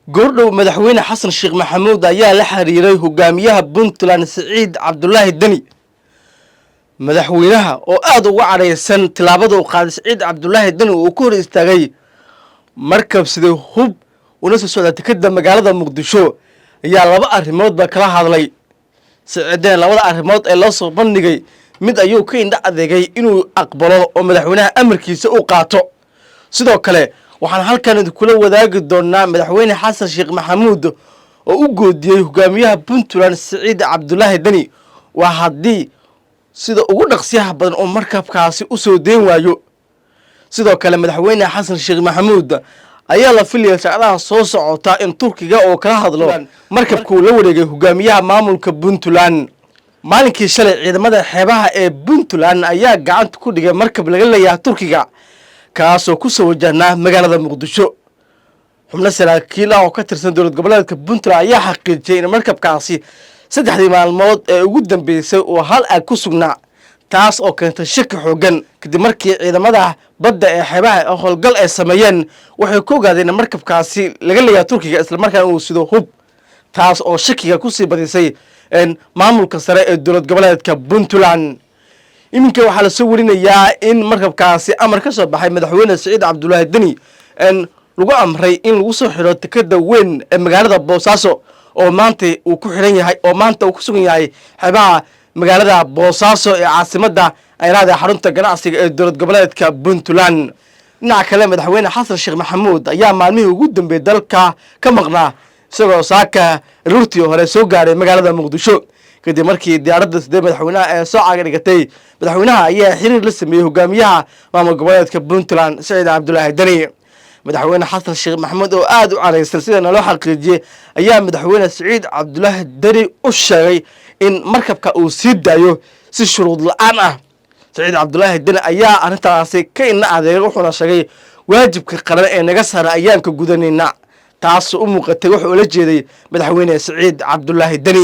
gordhow madaxweyne xasan sheekh maxamuud ayaa la xiriiray hogaamiyaha Puntland Saciid Cabdullaahi Dani madaxweynaha oo aad uga careysan tilaabada uu qaaday Saciid Cabdullaahi Dani oo ku hor istaagay markab sida hub una soo socda tikada magaalada Muqdisho ayaa laba arrimood ba kala hadlay Saciideen labada arrimood ee loo soo bandhigay mid ayuu ka indha adeegay inuu aqbalo oo madaxweynaha amarkiisa uu qaato sidoo kale waxaan halkan kula wadaagi doonaa madaxweyne xasan sheekh maxamuud oo u goodiyay hogaamiyaha Puntland Saciid Cabdullaahi Dani waa hadii sida ugu dhaqsiyaha badan oo markabkaasi u soo deen waayo sidoo kale madaxweyne xasan sheekh maxamuud ayaa la filayay saacadaha soo socota in Turkiga oo kala hadlo markabku la wareegay hogaamiyaha maamulka Puntland maalinkii shalay ciidamada xeebaha ee Puntland ayaa gacanta ku dhigay markab laga leeyahay Turkiga kaasoo ku soo wajahna magaalada Muqdisho xubno saraakiil oo ka tirsan dowlad goboleedka Puntland ayaa xaqiijiyay in markabkaasi saddexdii maalmood ee ugu dambeysay oo hal ay ku sugnaa taas oo keentay shaki xooggan kadib markii ciidamada badda ee xeebaha howlgal ay sameeyeen waxay ku ogaadeen in markabkaasi laga leeyahay Turkiga isla markaana uu sido hub taas oo shakiga ku sii badisay maamulka sare ee dowlad goboleedka Puntland iminka waxaa la soo warinayaa in markabkaasi amar ka soo baxay madaxweyne Saciid Cabdullaahi Dani lagu amray in lagu soo xiro tikada weyn ee magaalada Boosaaso oo maanta uu ku xiran yahay oo maanta uu ku sugan yahay xeebaha magaalada Boosaaso ee caasimadda ay raadayaan xarunta ganacsiga ee dowlad goboleedka Puntland dhinaca kale madaxweyne xasan sheekh maxamuud ayaa maalmihii ugu dambeeyay dalka ka maqnaa isagoo saaka rurtii hore soo gaaray magaalada Muqdisho kadib markii diyaaradda sidee madaxweynaha ee soo caaga dhigatay madaxweynaha ayaa xiriir la sameeyay hogaamiyaha maamul goboleedka Puntland Saciid Cabdullaahi Dani madaxweyne xasan sheekh maxamuud oo aad u careysan sida loo xaqiijiyay ayaa madaxweyne Saciid Cabdullaahi Dani u sheegay in markabka uu sii daayo si shuruud la'aan ah Saciid Cabdullaahi Dani ayaa arintaasi ka ina adeegay wuxuuna sheegay waajibka qaran ee naga saaray ayaan ka gudanayna taas oo u muuqatay wuxuu la jeeday madaxweyne Saciid Cabdullaahi Dani